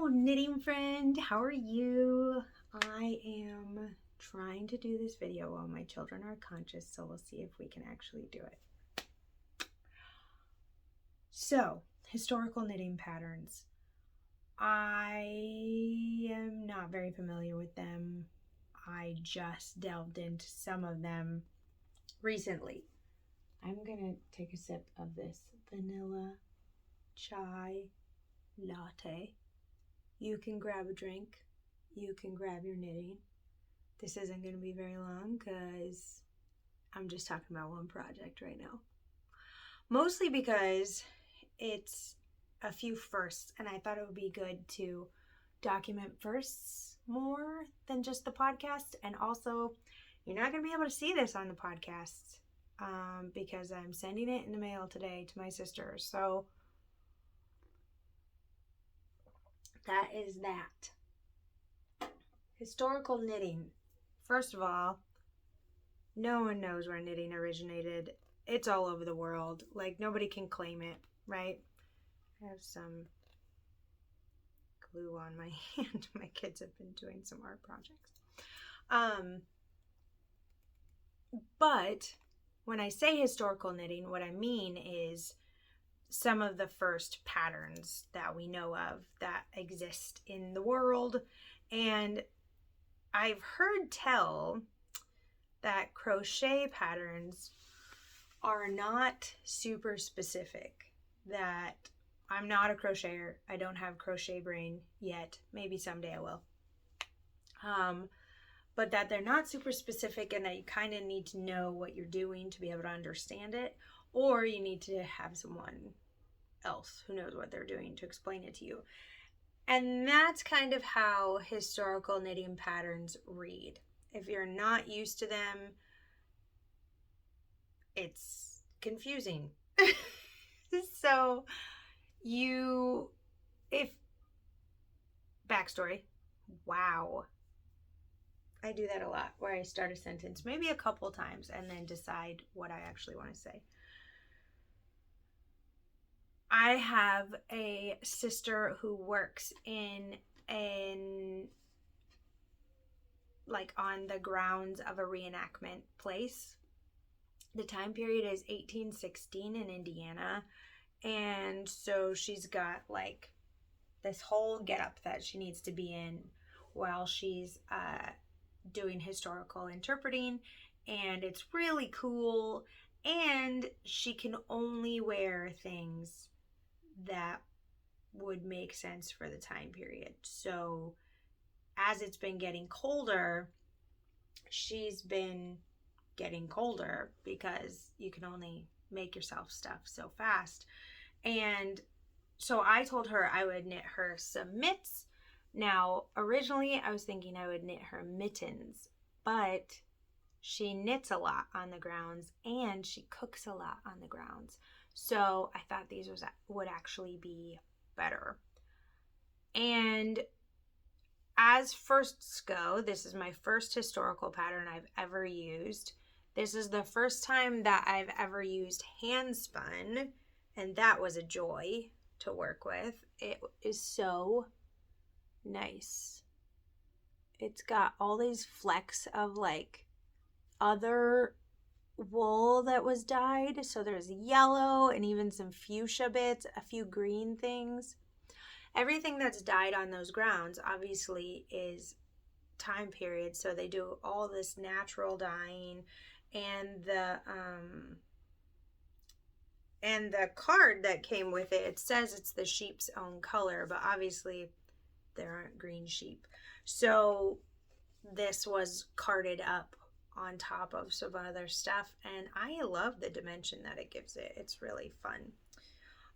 Hello, knitting friend. How are you? I am trying to do this video while my children are conscious, so we'll see if we can actually do it. So, historical knitting patterns. I am not very familiar with them. I just delved into some of them recently. I'm gonna take a sip of this vanilla chai latte. You can grab a drink. You can grab your knitting. This isn't going to be very long because I'm just talking about one project right now. Mostly because it's a few firsts, and I thought it would be good to document firsts more than just the podcast. And also, you're not going to be able to see this on the podcast because I'm sending it in the mail today to my sister. So that is that. Historical knitting. First of all, no one knows where knitting originated. It's all over the world. Like, nobody can claim it, right? I have some glue on my hand. My kids have been doing some art projects. But when I say historical knitting, what I mean is some of the first patterns that we know of that exist in the world. And I've heard tell that crochet patterns are not super specific, that I'm not a crocheter. I don't have crochet brain yet. Maybe someday I will. But that they're not super specific and that you kind of need to know what you're doing to be able to understand it, or you need to have someone else who knows what they're doing to explain it to you. And that's kind of how historical knitting patterns read. If you're not used to them, it's confusing. So backstory, wow. I do that a lot, where I start a sentence maybe a couple times and then decide what I actually want to say. I have a sister who works on the grounds of a reenactment place. The time period is 1816 in Indiana. And so she's got like this whole getup that she needs to be in while she's doing historical interpreting. And it's really cool. And she can only wear things that would make sense for the time period. So as it's been getting colder, she's been getting colder because you can only make yourself stuff so fast. And so I told her I would knit her some mitts. Now, originally I was thinking I would knit her mittens, but she knits a lot on the grounds and she cooks a lot on the grounds. So I thought these would actually be better. And as firsts go, this is my first historical pattern I've ever used. This is the first time that I've ever used hand spun, and that was a joy to work with. It is so nice. It's got all these flecks of like other wool that was dyed. So there's yellow and even some fuchsia bits, a few green things. Everything that's dyed on those grounds obviously is time period. So they do all this natural dyeing, and the card that came with it, it says it's the sheep's own color, but obviously there aren't green sheep. So this was carded up on top of some other stuff, and I love the dimension that it gives it. It's really fun.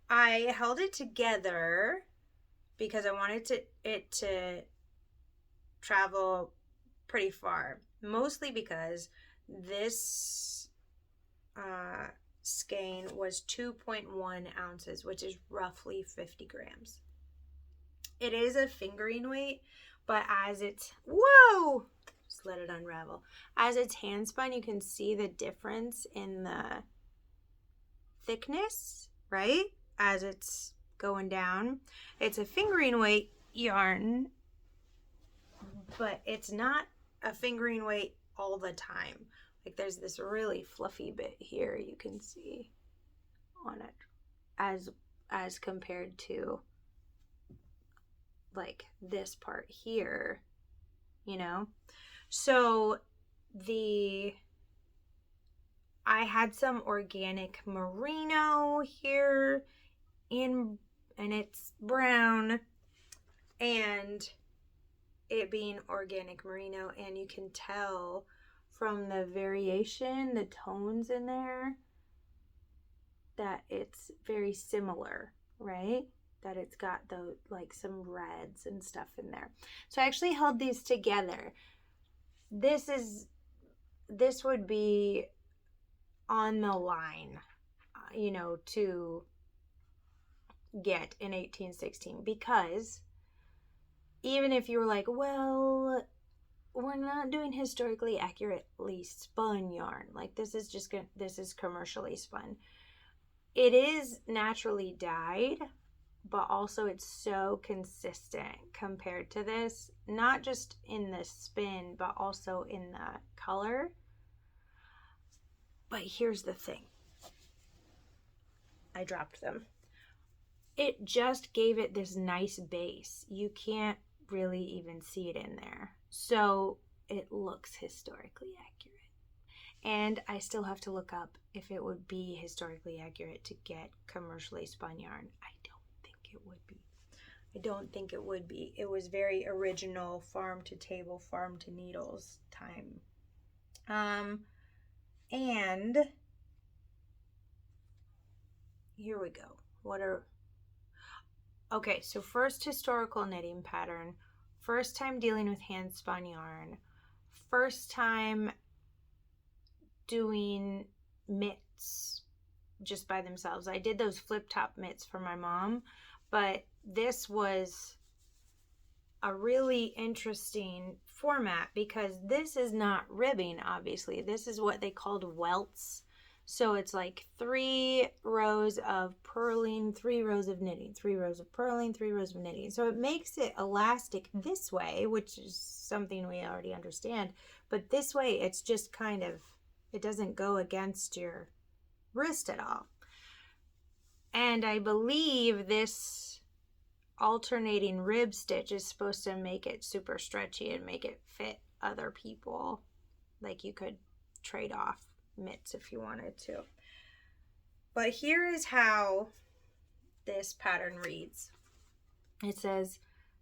I held it together because I wanted it to travel pretty far, mostly because this skein was 2.1 ounces, which is roughly 50 grams. It is a fingering weight, but as it's, whoa, just let it unravel. As it's hand spun, you can see the difference in the thickness, right? As it's going down. It's a fingering weight yarn, but it's not a fingering weight all the time. Like there's this really fluffy bit here you can see on it as compared to like this part here, you know? So I had some organic merino here and it's brown, and it being organic merino, and you can tell from the variation, the tones in there, that it's very similar, right? That it's got the like some reds and stuff in there. So I actually held these together. This would be on the line, you know, to get in 1816, because even if you were like, well, we're not doing historically accurately spun yarn, like this is commercially spun, it is naturally dyed, but also it's so consistent compared to this, not just in the spin but also in the color. But here's the thing, I dropped them. It just gave it this nice base. You can't really even see it in there, so it looks historically accurate. And I still have to look up if it would be historically accurate to get commercially spun yarn. I don't think it would be. It was very original farm to table, farm to needles time. And here we go. Okay, so first historical knitting pattern, first time dealing with hand spun yarn, first time doing mitts just by themselves. I did those flip top mitts for my mom, but this was a really interesting format because this is not ribbing, obviously. This is what they called welts. So it's like 3 rows of purling, 3 rows of knitting, 3 rows of purling, 3 rows of knitting. So it makes it elastic this way, which is something we already understand. But this way, it's just kind of, it doesn't go against your wrist at all. And I believe this alternating rib stitch is supposed to make it super stretchy and make it fit other people. Like you could trade off mitts if you wanted to. But here is how this pattern reads. It says,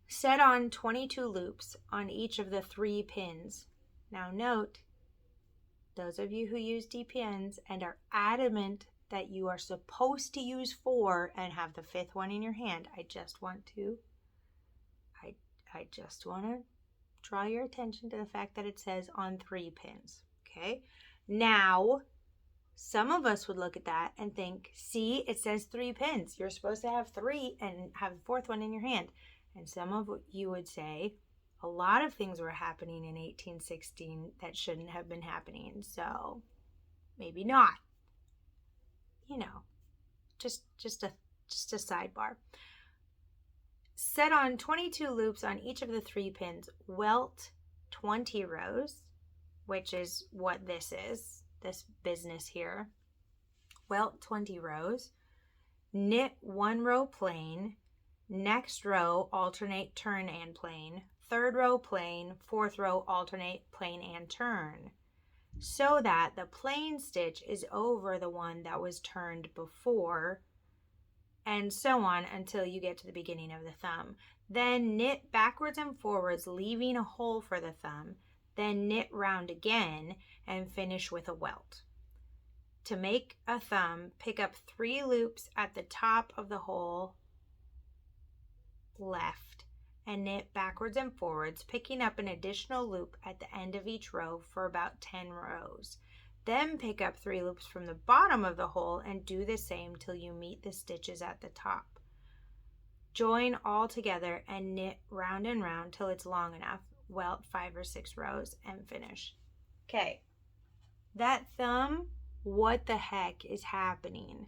set on 22 loops on each of the 3 pins. Now note, those of you who use DPNs and are adamant that you are supposed to use 4 and have the 5th one in your hand, I just want to draw your attention to the fact that it says on 3 pins, okay? Now, some of us would look at that and think, see, it says 3 pins. You're supposed to have 3 and have the 4th one in your hand. And some of you would say, a lot of things were happening in 1816 that shouldn't have been happening, so maybe not. You know, just a sidebar. Set on 22 loops on each of the 3 pins. Welt 20 rows, which is what this is, this business here. Welt 20 rows. Knit 1 row plain. Next row alternate turn and plain. 3rd row plain. 4th row alternate plain and turn, so that the plain stitch is over the one that was turned before, and so on until you get to the beginning of the thumb. Then knit backwards and forwards, leaving a hole for the thumb. Then knit round again and finish with a welt. To make a thumb, pick up 3 loops at the top of the hole left and knit backwards and forwards, picking up an additional loop at the end of each row for about 10 rows. Then pick up 3 loops from the bottom of the hole and do the same till you meet the stitches at the top. Join all together and knit round and round till it's long enough. Welt 5 or 6 rows and finish. Okay, that thumb, what the heck is happening?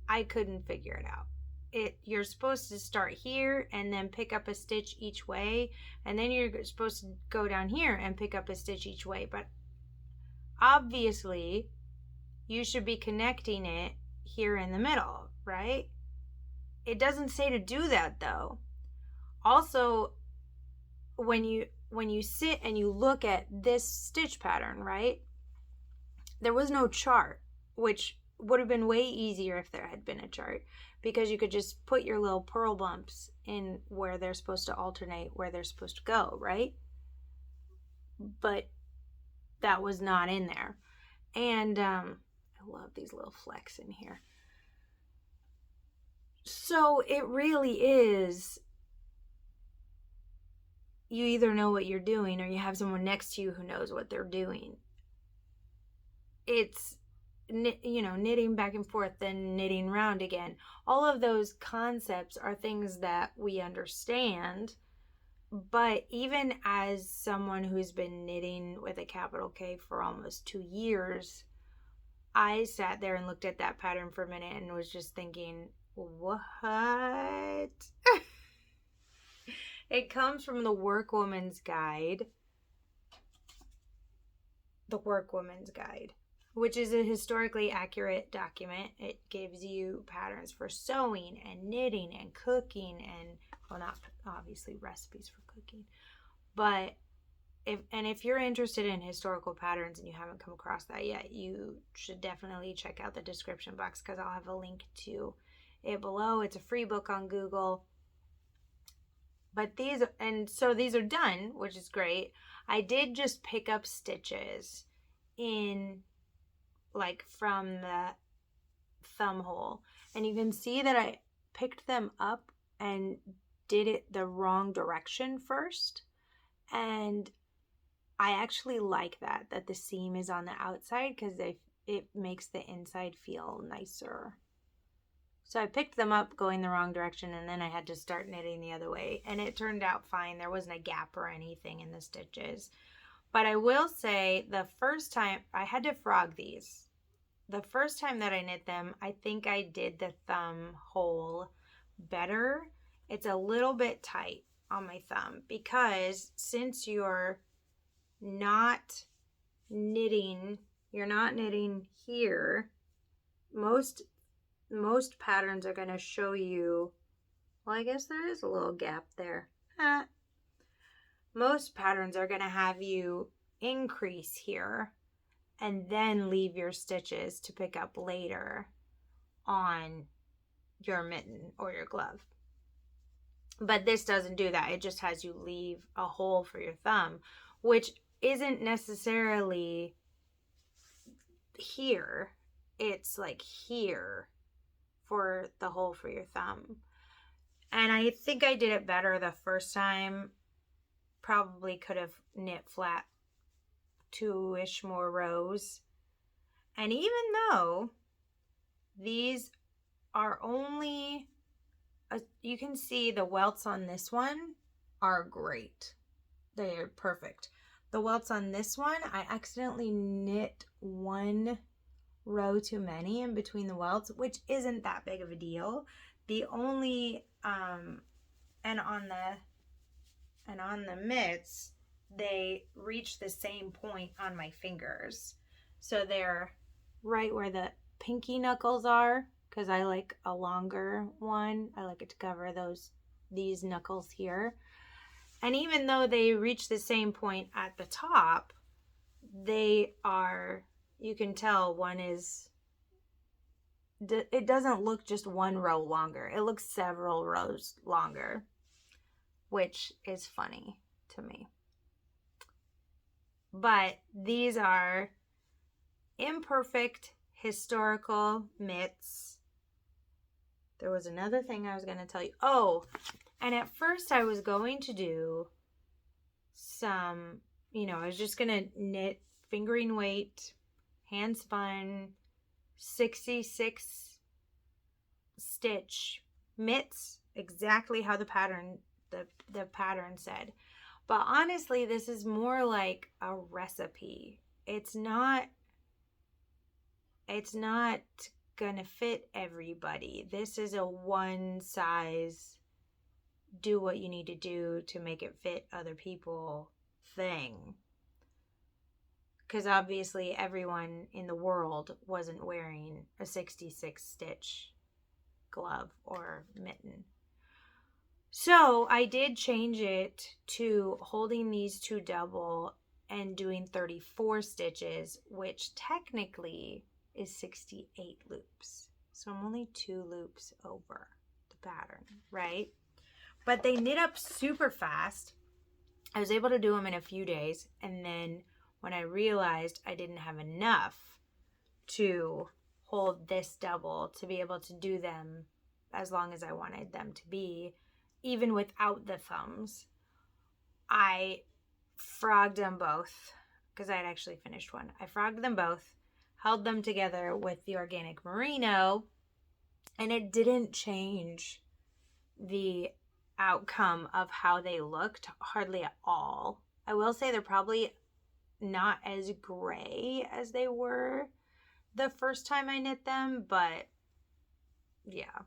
I couldn't figure it out. you're supposed to start here and then pick up a stitch each way, and then you're supposed to go down here and pick up a stitch each way. But obviously you should be connecting it here in the middle, right? It doesn't say to do that though. Also, when you sit and you look at this stitch pattern, right, there was no chart, which would have been way easier if there had been a chart, because you could just put your little purl bumps in where they're supposed to alternate, where they're supposed to go, right? But that was not in there. And I love these little flecks in here. So it really is, you either know what you're doing or you have someone next to you who knows what they're doing. It's, knitting back and forth, then knitting round again. All of those concepts are things that we understand, but even as someone who's been knitting with a capital K for almost 2 years, I sat there and looked at that pattern for a minute and was just thinking, what? It comes from the Workwoman's Guide. The Workwoman's Guide, which is a historically accurate document. It gives you patterns for sewing and knitting and cooking and, well, not obviously recipes for cooking, but if you're interested in historical patterns and you haven't come across that yet, you should definitely check out the description box, because I'll have a link to it below. It's a free book on Google. But these are done, which is great. I did just pick up stitches in, like, from the thumb hole, and you can see that I picked them up and did it the wrong direction first, and I actually like that the seam is on the outside, because it makes the inside feel nicer. So I picked them up going the wrong direction, and then I had to start knitting the other way, and it turned out fine. There wasn't a gap or anything in the stitches. But I will say, the first time I had to frog these. The first time that I knit them, I think I did the thumb hole better. It's a little bit tight on my thumb, because since you're not knitting here, most patterns are going to show you, well, I guess there is a little gap there. Most patterns are going to have you increase here and then leave your stitches to pick up later on your mitten or your glove. But this doesn't do that. It just has you leave a hole for your thumb, which isn't necessarily here. It's like here for the hole for your thumb. And I think I did it better the first time. Probably could have knit flat 2-ish more rows. And even though these are only, you can see the welts on this one are great. They are perfect. The welts on this one, I accidentally knit 1 row too many in between the welts, which isn't that big of a deal. The only and on the mitts, they reach the same point on my fingers, so they're right where the pinky knuckles are, because I like a longer one. I like it to cover these knuckles here. And even though they reach the same point at the top, they are, you can tell one is, it doesn't look just 1 row longer. It looks several rows longer, which is funny to me. But these are imperfect historical mitts. There was another thing I was going to tell you. Oh, and at first I was going to do some, I was just going to knit fingering weight, hand spun, 66 stitch mitts, exactly how the pattern said. But honestly, this is more like a recipe. It's not gonna fit everybody. This is a one size, do what you need to do to make it fit other people thing. Because obviously everyone in the world wasn't wearing a 66 stitch glove or mitten. So I did change it to holding these two double and doing 34 stitches, which technically is 68 loops. So I'm only 2 loops over the pattern, right? But they knit up super fast. I was able to do them in a few days, and then when I realized I didn't have enough to hold this double to be able to do them as long as I wanted them to be, even without the thumbs, I frogged them both, because I had actually finished one. I frogged them both, held them together with the organic merino, and it didn't change the outcome of how they looked hardly at all. I will say they're probably not as gray as they were the first time I knit them, but yeah,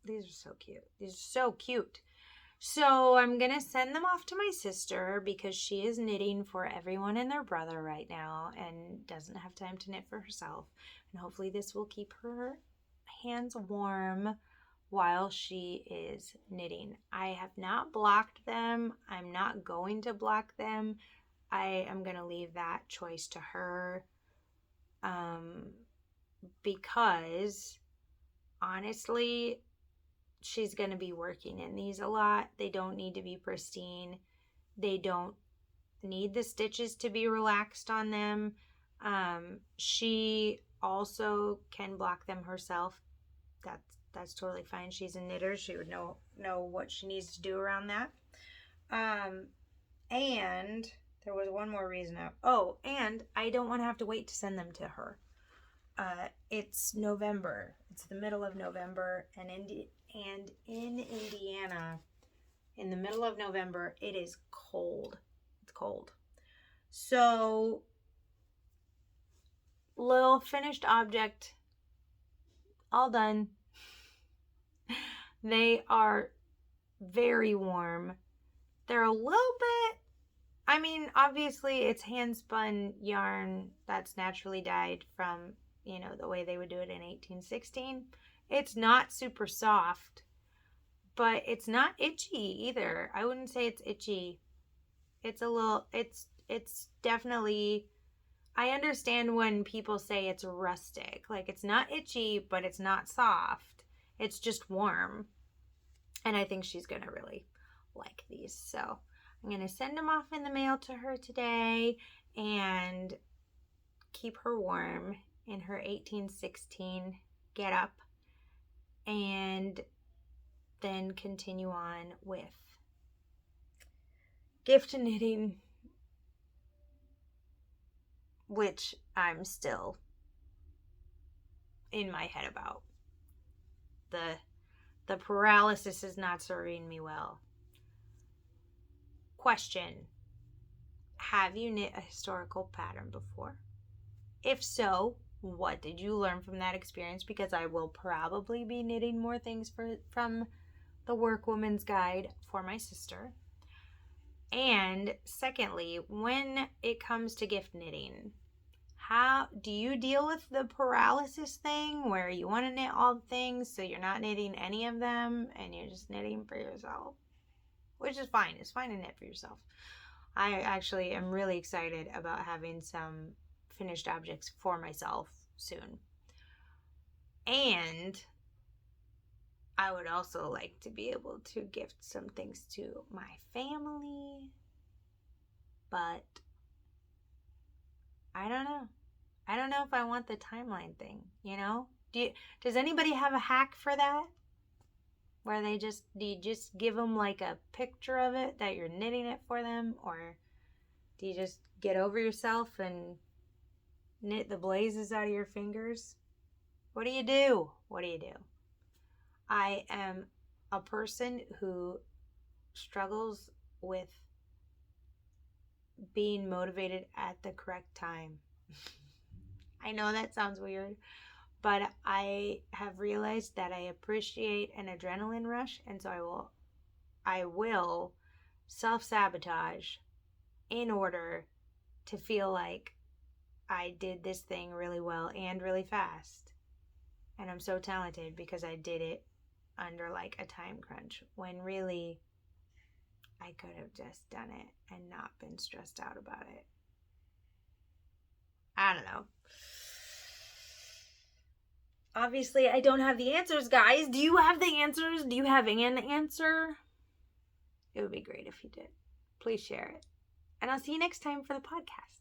these are so cute. These are so cute. So I'm going to send them off to my sister because she is knitting for everyone and their brother right now and doesn't have time to knit for herself. And hopefully this will keep her hands warm while she is knitting. I have not blocked them. I'm not going to block them. I am going to leave that choice to her, because honestly, she's going to be working in these a lot. They don't need to be pristine. They don't need the stitches to be relaxed on them. She also can block them herself. That's totally fine. She's a knitter. She would know what she needs to do around that. And there was one more reason. And I don't want to have to wait to send them to her. It's November. It's the middle of November, and in Indiana, in the middle of November, it is cold. It's cold. So, little finished object, all done. They are very warm. They're a little bit, I mean, obviously it's hand spun yarn that's naturally dyed from, the way they would do it in 1816. It's not super soft, but it's not itchy either. I wouldn't say it's itchy. It's a little, it's definitely, I understand when people say it's rustic. Like, it's not itchy, but it's not soft. It's just warm. And I think she's going to really like these. So I'm going to send them off in the mail to her today and keep her warm in her 1816 get up, and then continue on with gift knitting, which I'm still in my head about. The paralysis is not serving me well. Question: have you knit a historical pattern before? If so, what did you learn from that experience? Because I will probably be knitting more things from the Workwoman's Guide for my sister. And secondly, when it comes to gift knitting, how do you deal with the paralysis thing where you want to knit all the things so you're not knitting any of them and you're just knitting for yourself? Which is fine. It's fine to knit for yourself. I actually am really excited about having some finished objects for myself soon. And I would also like to be able to gift some things to my family. But I don't know. I don't know if I want the timeline thing, Does anybody have a hack for that? Where do you just give them like a picture of it that you're knitting it for them? Or do you just get over yourself and knit the blazes out of your fingers? What do you do? I am a person who struggles with being motivated at the correct time. I know that sounds weird, But I have realized that I appreciate an adrenaline rush, and so I will self-sabotage in order to feel like I did this thing really well and really fast. And I'm so talented because I did it under like a time crunch, when really I could have just done it and not been stressed out about it. I don't know. Obviously, I don't have the answers, guys. Do you have the answers? Do you have an answer? It would be great if you did. Please share it. And I'll see you next time for the podcast.